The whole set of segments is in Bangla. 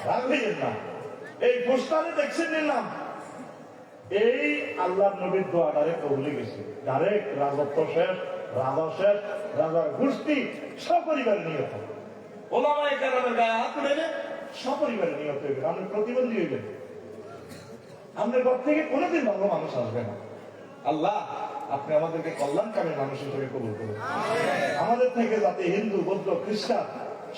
রাখবেন না। এই পোস্টারে দেখছেন নাম, এই আল্লাহ নবীর দোয়া ডাইরেক্ট কবুলে গেছে। ডাইরেক্ট রাজত্ব শেষ, রাজা শেষ, রাজার গোষ্ঠী সপরিবারে নিহত। ওলামায়ে কেরামের গায়ে হাত তুলে সপরিবারে নিহত হইবে। আপনি প্রতিবন্ধী হইবেন, আমাদের ঘর থেকে কোনোদিন ভালো মানুষ আসবে না। আল্লাহ আপনি আমাদেরকে কল্যাণকামী মানুষ হিসেবে কবুল করুন। আমাদের থেকে যাতে হিন্দু, বৌদ্ধ, খ্রিস্টান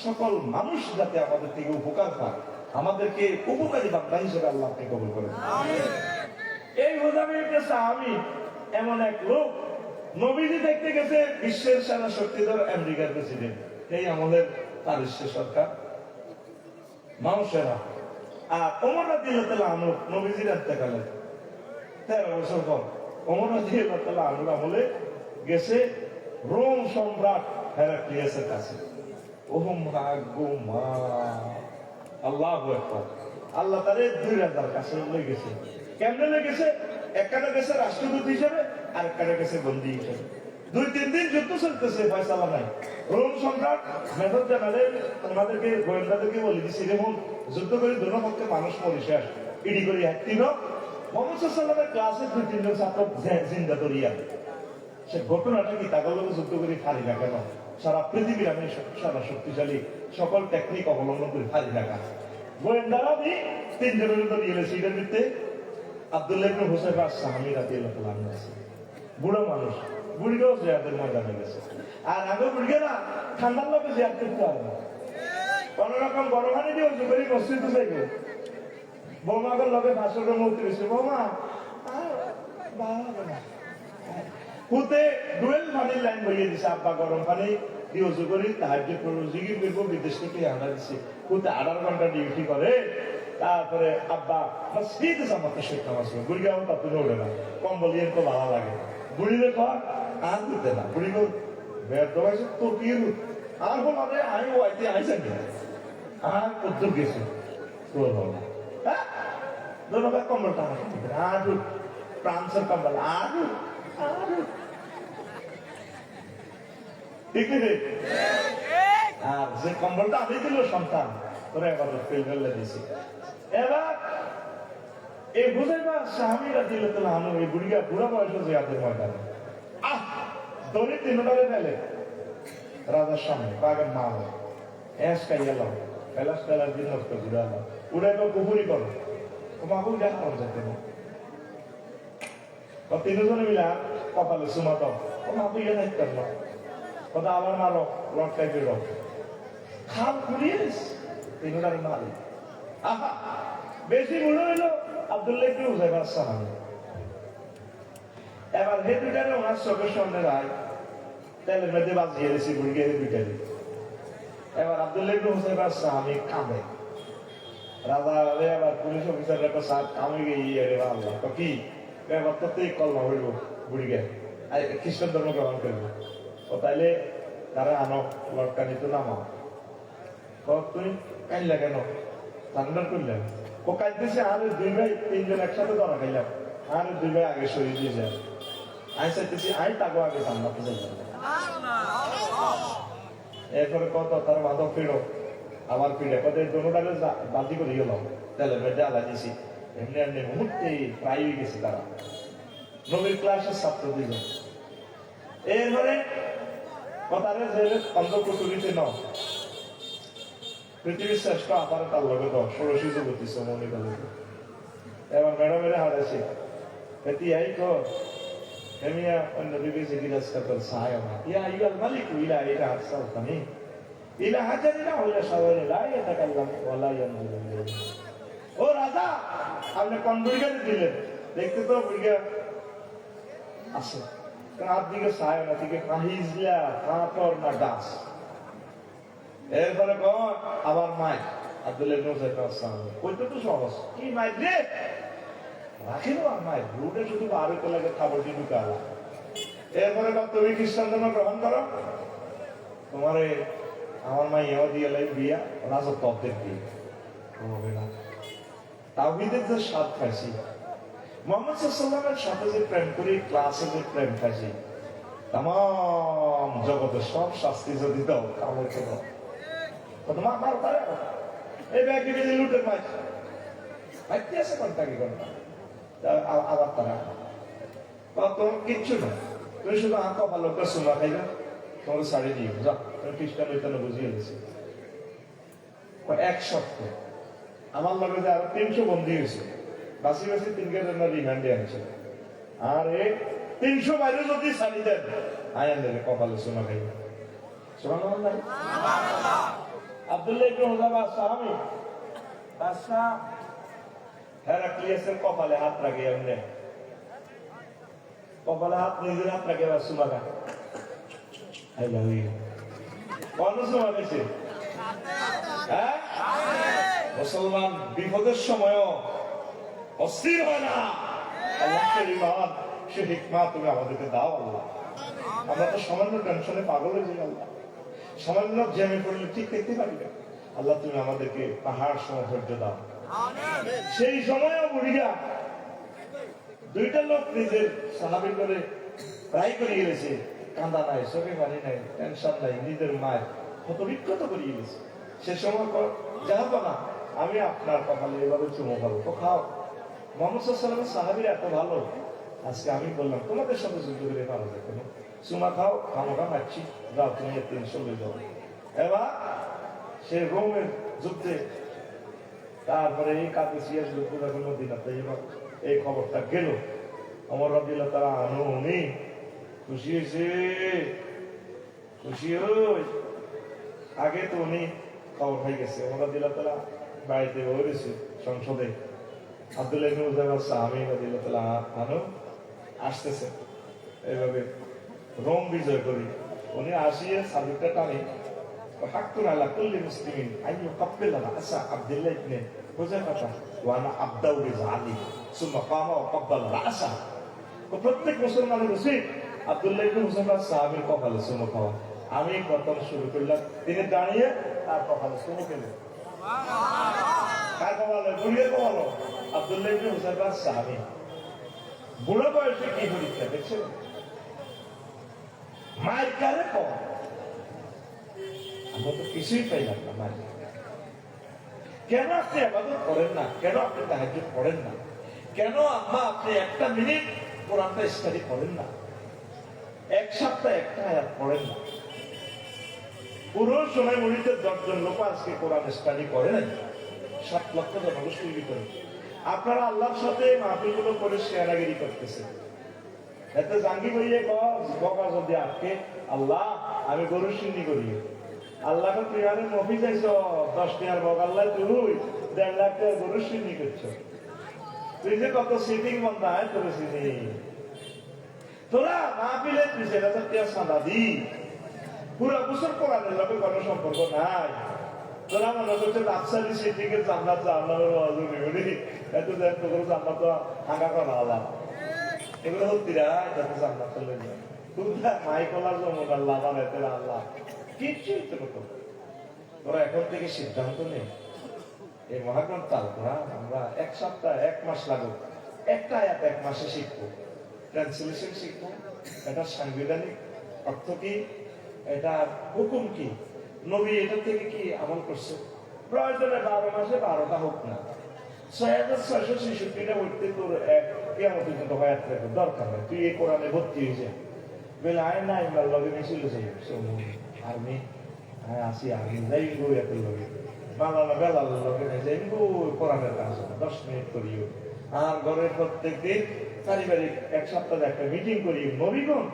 সকল মানুষ যাতে আমাদের থেকে উপকার পায়, আমাদেরকে উপকারী বান্দা হিসেবে আল্লাহ আপনি কবুল করেন। এই হুজাইফা ইবনে সাহাবী এমন এক লোক, নবীজি দেখতে গেছে বিশ্বের সেরা শক্তিধর আমেরিকার প্রেসিডেন্ট, এই আমাদের তারিশের সরকার মানুষেরা। আর ওমর রাদিয়াল্লাহু আনহু নবীজির ইন্তেকালে 13 বছর পর ওমর রাদিয়াল্লাহু আনহু আমলে গেছে রোম সম্রাট হেরাক্লিয়াসের কাছে। ওহম রাগো মা, আল্লাহু আকবার। আল্লাহ তারে 2000 কাছে লয়ে গেছে। কেমনে লয়ে গেছে? একটা গেছে রাষ্ট্রদূত হিসেবে, আর একটা গেছে বন্দী হিসেবে। 2-3 দিন যুদ্ধ চলতেছে, ফয়সালা নাই। রোম সম্রাট মেজর জেনারেল আমাদেরকে গোয়েন্দাদেরকে বলে দিচ্ছে, যেমন যুদ্ধ করে দুটো পক্ষে মানুষ মরে শেষ, ইডি করে একদিন মোহাম্মদ সাল্লামের ক্লাসে 2-3 জন ছাত্র জিন্দা ধরিয়া। সে ঘটনাটা কি তাগুলোকে যুদ্ধ করে ফারি না কেন? সারা পৃথিবীর আমি সারা শক্তিশালী সকল টেকনিক অবলম্বন করে ফারি রাখা। গোয়েন্দারা আমি 3 জনের ধরিয়ে গেছি। এটার ভিত্তিতে আব্দুল্লাহ ইবনে হুযাইফা আস-সাহামী রাদিয়াল্লাহু আনহু আছে, বুড়ো মানুষ, বুড়িটাও জিয়াদের ময়দানে গেছে। আর আগে বুড়িকে না ঠান্ডার লোকে জিয়াদ করতে পারে না, কোন রকম গরম পানি দিয়ে উজু করে মসজিদে যাইবে। বৌমাদের লোকে ভাষণে মুখ দিয়েছে, বৌমা পুতে ডুয়েল পানির লাইন বইয়ে দিছে, আব্বা গরম পানি দিয়ে উজু করি তাহাজ্জুদ করবো, জিকির করবো, বিদেশ থেকে আনা দিচ্ছে। পুতে 8 ঘন্টা ডিউটি করে, তারপরে আব্বা মসজিদে জামাতে শেখ নামাজ পড়ে। বুড়ি আমার তার তুলে ওঠে না, কম্বল দিয়ে তো ভালো লাগে। বুড়িরে কর আর দিতে না, বুড়ি বের দোয়াইছে তোর কি আর বল আরে আমি ওয়াইতে আইসেন আর উত্তর গেছে তোর বাবা। হ্যাঁ দোনোটা কম্বলটা আমার আর ফ্রান্সের কম্বল আর ঠিক আছে। আর যে কম্বলটা আমি দিল সন্তান তোরা এবার ফেল ফেলে দিয়েছি। এবার এই হুযাইফা আস-সাহামী রাদিয়াল্লাহু আনহু এই বুড়িয়া বুড়া বয়সে জিয়াদের ময়দানে দড়ি 3টারে ফেলে রাজার সামনে বাগের মা হয় এস কাইয়ালাম ফেলাস ফেলার দিন নষ্ট ঘুরে আলাম উড়ে তো কুপুরি করো তোমাকে দেখা করা যেতে না। 3 জনে মিলা কপালে সুমাত তোমাকে ইয়ে দেখতেন না, কথা আমার মারো রক টাইপের রক খাল কুড়িয়ে 3টারে মারি। আহা বেশি বুড়ো হইলো আব্দুল্লাহ ইবনে হুযাইফা আস-সাহামী। এবার হে দুইটারে ওনার চোখের সামনে রায় তেলের মধ্যে বাজিয়ে দিয়েছি বুড়িকে দুইটারে। এবার আব্দুল্লাহ ইবনে হুযাইফা আস-সাহামী কাঁদে। রাজা এবার পুলিশ অফিসার একটা সাত কামে গিয়ে রে আল্লাহ তো কি এবার তো তুই কলমা হইব বুড়িকে খ্রিস্টান ধর্ম গ্রহণ করবে। ও তাইলে তারা আনো লটকানি তো নামা তুই কাইলা কেন সারেন্ডার করলেন? ও কাঁদতেছে আর 2 ভাই 3 জন একসাথে ধরা খাইলাম, আর 2 ভাই আগে সরিয়ে দিয়ে যায়। আমি চাইতেছি আমি তাকে আগে সামলাতে চাইলাম। এরপরে কত তার মাধব ফিরো আবার ফিরে কত দোনোটাকে বালতি করে গেল তেলের মধ্যে আলা দিয়েছি। এমনি এমনি মুহূর্তে প্রায় হয়ে গেছে তারা নবীর ক্লাসের ছাত্র 2 জন। এরপরে কথারে যে অন্ধকুটুরিতে ন পৃথিবীর শ্রেষ্ঠ আপার তার লগে তো ষোড়শী যুবতী সমনি গেল। এবার ম্যাডামের হারাইছে এটি আই কর এমিয়া অন্য বিবেচে গিলাস কাতর সাহায্য ইয়া আইয়াল মালিক ইলা ইলা আসালতানি ইলা হাজারিনা ওয়া শাওয়ারি লা ইয়াতাকাল্লাম ওয়া লা ইয়ানজুরু। ও রাজা আপনি কোন বুড়িকে দিলেন? দেখতে তো বুড়িকে আছে কার দিকে সাহায্য না দিকে কাহিজলা কাতর না দাস। এরপরে কর আবার মাই আব্দুল্লাহ ইবনে হুযাইফা আস-সাহামী কইতো তো সহজ কি মাই রে রাখিল আর মাই রুটে শুধু আরো তো লাগে খাবার দিয়ে ঢুকালা। এরপরে তুমি খ্রিস্টান ধর্ম গ্রহণ করো, তোমার আমার মা ইয়া দিয়ে লাই বিয়া রাজত্ব অর্ধেক দিয়ে হবে না। তাওহীদের যে স্বাদ খাইছি, মুহাম্মদ সাল্লাল্লাহু আলাইহি ওয়াসাল্লামের সাথে যে প্রেম করি, ক্লাসে যে প্রেম খাইছি, তাম জগতের সব শাস্তি যদি দাও কামড় করো তোমার আমার পারে এই ব্যাগে যদি লুটের মাছ মাইতে আছে ঘন্টা কি ঘন্টা আবার তারা তোমার কিচ্ছু না, তুমি শুধু আঁকা ভালো করে সোনা খাইবে, তোমার শাড়ি দিও যা, তুমি খ্রিস্টান ওইখানে বুঝিয়ে দিছি। 1 সপ্তাহ আমার লগে যে আরো 300 বন্দী হয়েছে, বাসি বাসি 3 জন্য রিমান্ডে আনছে। আর এই 300 বাইরে যদি শাড়ি দেন আয়ান দেবে কপালে সোনা খাইবে। সুবহানাল্লাহ। আব্দুল্লাহ ইবনে হুযাফা সাহাবী বাদশাহ হেরাক্লিয়াসের কপালে হাত রাখে, এমনি কপালে হাত, নিজের হাত রাখে আবার সুমা খায়। I love you. কোন সুমা খাইছে? হ্যাঁ, মুসলমান বিপদের সময়ও অস্থির হয় না। আল্লাহর ইমান, সে হিকমত তুমি আমাদেরকে দাও আল্লাহ। আমরা তো সামান্য টেনশনে পাগল হয়ে যাই আল্লাহ, সামান্য জ্যামে পড়লে ঠিক দেখতে পারি না। আল্লাহ তুমি আমাদেরকে পাহাড় সমধৈর্য দাও। সেই সময়ও বুড়িয়া 2টা লোক নিজের সাহাবী করে প্রায় করিয়ে গেছে, কান্দা নাই, চোখে পানি নাই, টেনশন নাই, নিজের মায়ের কত বিক্ষত করিয়ে গেছে। সে সময় যাবো না, আমি আপনার কপালে এভাবে চুমো খাবো, তো খাও। মুহাম্মদ সাল্লাল্লাহু আলাইহি ওয়াসাল্লামের সাহাবীরা এত ভালো, আজকে আমি বললাম তোমাদের সাথে যুদ্ধ করে পারা যায় কেন, চুমা খাও, খামোটা মারছি, যাও তুমি 300 লয়ে যাও। এবার সে রোমের যুদ্ধে, তারপরে এই কাজে সিয়াস যুদ্ধ যখন মদিনাতে এই খবরটা গেল, ওমর রাদিয়াল্লাহু তাআলা আনহু উনি খুশি হয়েছে, খুশি হই। আগে তো উনি খবর হয়ে গেছে, ওমর রাদিয়াল্লাহু তাআলা বাড়িতে বলেছে সংসদে, আব্দুল্লাহ ইবনে হুযাফা সাহাবী রাদিয়াল্লাহু তাআলা আনহু আসতেছে, এইভাবে রোম বিজয় করি। উনি আসিয়ে সাবিকটা টানি, হাক্কুন আলা কুল্লি মুসলিমিন আন ইউকাব্বিলা রাসা আব্দুল্লাহ ইবনে হুযাফা ওয়া আনা আবদাউ বিযালি সুম্মা কামা ওয়া কাব্বালা রাসা। প্রত্যেক মুসলমানের উচিত আব্দুল্লাহ ইবনে হুযাফা সাহাবীর কপালে চুমু খাওয়া। আমি প্রথম শুরু করলাম, তিনি দাঁড়িয়ে তার কপালে চুমু খেলেন। কার কপালে? বুড়িয়ে কপালো। আব্দুল্লাহ ইবনে হুযাফা সাহাবী বুড়ো বয়সে কি পরীক্ষা দেখছেন, মায়ের কারে কম, আমরা তো কিছুই পাইলাম না। মায়ের কেন আপনি ইবাদত করেন না, কেন আপনি তাহাজ্জুদ পড়েন না, কেন আম্মা আপনি 1 মিনিট কোরআনটা স্টাডি করেন না, 1 সপ্তাহ একটা আয়াত পড়েন না। পুরো সময় মুড়িতে 10 জন লোক আজকে কোরআন স্টাডি করে নাই, 7 লক্ষ জনগোষ্ঠীর ভিতরে। আপনারা আল্লাহর সাথে মাহফিলগুলো করে শেয়ারাগিরি করতেছেন। এতে জাঙ্গি বইয়ে বকা যদি আটকে, আল্লাহ আমি গরু সিন্নি করি, আল্লাহকে প্রিয়ারে মফি চাইছ 10 টাকার বক, আল্লাহ তুই 1.5 লাখ টাকার গরু সিন্নি করছো। তুই যে কত সিটিং বন্ধা তোর সিনি, তোরা মাহফিলে 30,000 টাকা চাঁদা দি, পুরা বছর কোরআনের লোকের কোনো সম্পর্ক নাই। তোরা মনে করছে রাজশাহী সিটিং এর জান্নাত জাহান্নামের ওয়াজ হইবনি, এত দেখতে করে জান্নাত হাঙ্গা করা আলাদা, এগুলো হত্তিরা যাতে জান্নাত চলে যায়। তোমরা মাইকলার জমন আল্লাহ বানাইতে আল্লাহ কিছুই তো করতে। তোরা এখন থেকে সিদ্ধান্ত নেই, এই মহাগ্রন্থ আল-কোরআন আমরা 1 সপ্তাহ 1 মাস লাগুক, একটা আয়াত 1 মাসে শিখবো, ট্রান্সলেশন শিখবো, এটা সাংবিধানিক অর্থ কি, এটা হুকুম কি, নবী এটা থেকে কি আমল করছে। প্রয়োজনে 12 মাসে 12টা হোক না, 6666টা উঠতে তোর কিয়ামত পর্যন্ত হায়াত রাখবে, দরকার নেই। তুই এই কোরআনে ভর্তি হয়ে যা, বলে আয় না ইমার লগে মিছিল যাই আর্মি, হ্যাঁ আসি আর্মি যাই গো, এত লগে বাংলা বেলাল লগে যাই গো, কোরআনের কাজ 10 মিনিট করিও। আর ঘরের প্রত্যেক দিন পারিবারিক 1 সপ্তাহে একটা মিটিং করি, নবীগণ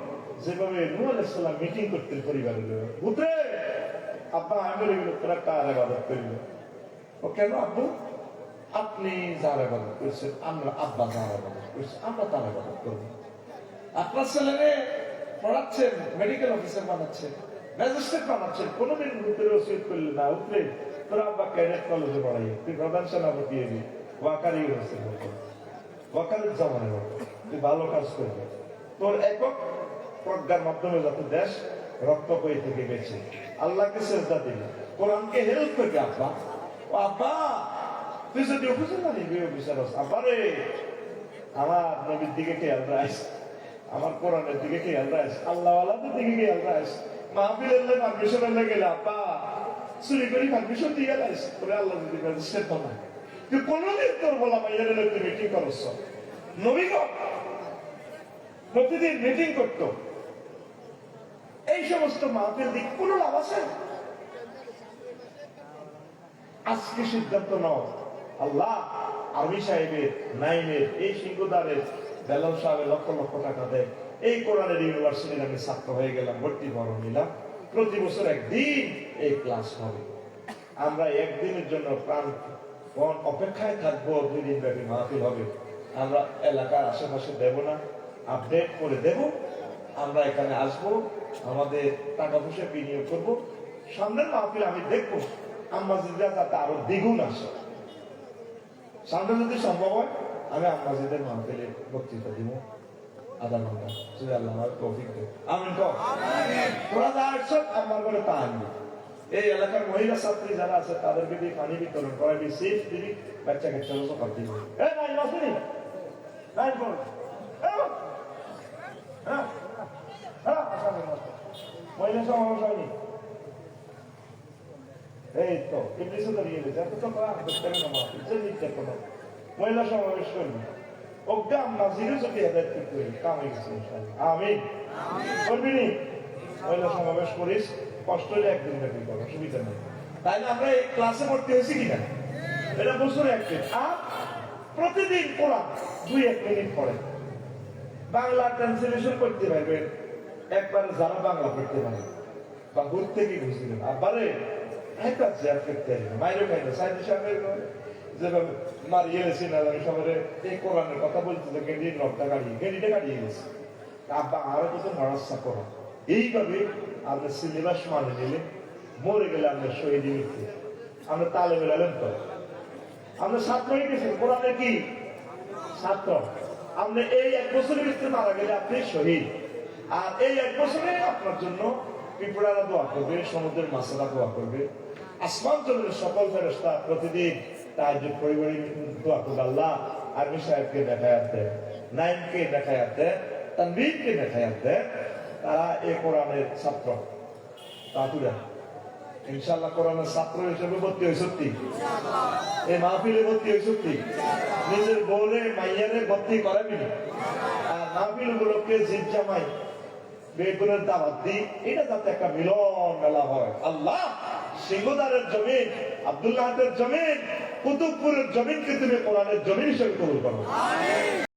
যেভাবে নূহ আলাইহিস সালাম মিটিং করতেন পরিবারের পুত্রে, আব্বা আমি তোরা কার ইবাদত করিল? ও কেন আব্বু? আপনি যার ইবাদত করছেন, আমরা আব্বা যার ইবাদত করছি, আমরা তার ইবাদত করবো। আপনার ছেলেরে পড়াচ্ছেন, মেডিকেল অফিসার বানাচ্ছেন, ম্যাজিস্ট্রেট বানাচ্ছেন, কোনোদিন ভিতরে ওসিয়ত করলে না উঠলে তোর আব্বা ক্যাডেট কলেজে পড়াই, তুই প্রধান সেনাপতি এলি, ওয়াকারি হয়েছে, ওয়াকারের জমানে তুই ভালো কাজ করবে। তোর একক প্রজ্ঞার মাধ্যমে যাতে দেশ রক্তক্ষয়ী থেকে বেঁচে আল্লাহকে সেজদা দিবি, কোরআনকে হেল্প করবি। আব্বা ও আব্বা তুই যদি অফিসার না নিবি অফিসার, আব্বা রে আমার নবীর দিকে খেয়াল রাখিস, আমার কোরআনের দিকে খেয়াল রাখিস, আল্লাহ আল্লাহদের দিকে খেয়াল রাখিস। মাহফিল এলে পারমিশন এলে গেলে আব্বা চুরি করে পারমিশন দিয়ে যাইস তোরে আল্লাহ যদি রেজিস্টার তো না তুই কোনদিন তোর বলা মাইয়া গেলে তুই মিটিং করছ নবীগণ প্রতিদিন মিটিং করতো এই সমস্ত মাহফিল দিক কোনো লাভ আছে আজকে সিদ্ধান্ত নাও আল্লাহ আরবি সাহেবের নাইমের এই সিংহদারের বেলাল সাহেবের লক্ষ লক্ষ টাকা দেয় এই কোরআনের ইউনিভার্সিটির আমি ছাত্র হয়ে গেলাম ভর্তি ফরম নিলাম প্রতি বছর একদিন এই ক্লাস হবে আমরা একদিনের জন্য প্রাণ অপেক্ষায় থাকবো 2 দিন ব্যাপী মাহফিল হবে আমরা এলাকার আশেপাশে দেব না আপডেট করে দেব আমরা এখানে আসবো আমাদের টাকা পয়সা বিনিয়োগ করব সামনের মাহফিল আমি দেখবো আম্মাজিদরা যাতে আরো দ্বিগুণ আসে সামনে যদি সম্ভব হয় আমি আম্মাজিদের মাহফিলে বক্তৃতা দিব আধা ঘন্টা যদি আল্লাহ আমার তৌফিক দেয় আমিন কও তোরা যা আসছো আমার ঘরে তা আনবি এই এলাকার মহিলা ছাত্রী যারা আছে তাদেরকে দিয়ে পানি বিতরণ করাবি সেফ দিবি বাচ্চা কাচ্চা উপকার দিবি নাই নসনি নাই বল মহিলা সমাবেশ হয়নি এই তো ইংলিশে দাঁড়িয়ে গেছে এত তো মহিলা সমাবেশ করবি ওগ্রাম নাজিরও যদি হেদায়ত করতে হইবে কাম হয়ে গেছে আমিন করবি নি মহিলা সমাবেশ করিস কষ্ট হলে একদিন ব্যাপী করো অসুবিধা নেই তাইলে আমরা এই ক্লাসে ভর্তি হয়েছি কিনা এটা বছরে একদিন আর প্রতিদিন কোরআন 2-1 মিনিট পড়ে বাংলা ট্রান্সলেশন করতে পারবেন একবার যারা বাংলা পড়তে পারে বা ঘুরতে কি ঘুষছিলেন আবারে একটা জ্যাপ করতে পারবেন মাইরে খাইলে সাইডে সামনে যেভাবে মারিয়ে গেছি না সবাই এই কোরআনের কথা বলতে গেন্ডির নটটা গেন্ডিটা গাড়িয়ে গেছে আব্বা আরো কত নড়াচ্ছা করা এইভাবে আমরা সিলেবাস মানে নিলে মরে গেলে আমরা শহীদ মৃত্যু আমরা তালে বেলালেন তো আমরা ছাত্র হয়ে গেছি কোরআনে কি ছাত্র আমরা এই 1 বছরের ভিতরে মারা গেলে আপনি শহীদ আর এই 1 বছরে আপনার জন্য পিঁপড়ারা দোয়া করবে সমুদ্রের মাছেরা দোয়া করবে আসমান জমির সকল ফেরেশতা প্রতিদিন তাহাজ্জুদ পরিবারে দোয়া করবে আল্লাহ আরবি সাহেবকে দেখায়াত দেয় নাইমকে দেখায়াত দেয় তানভীরকে দেখায়াত দেয় তারা এই কোরআনের ছাত্র তাতুরা ইনশাআল্লাহ কোরআনের ছাত্র হিসেবে ভর্তি হয়ে সত্যি এই মাহফিলে ভর্তি হয়ে সত্যি নিজের বউরে মাইয়ারে ভর্তি করাবি আর মাহফিল গুলোকে জিদ জামাই বেগুনের দাওয়াত দিই এটা যাতে একটা মিলন মেলা হয় আল্লাহ সিংহদারের জমিন আব্দুল্লাহের জমিন কুতুবপুরের জমিনকে তুমি কোরআনের জমিন হিসেবে কবুল করো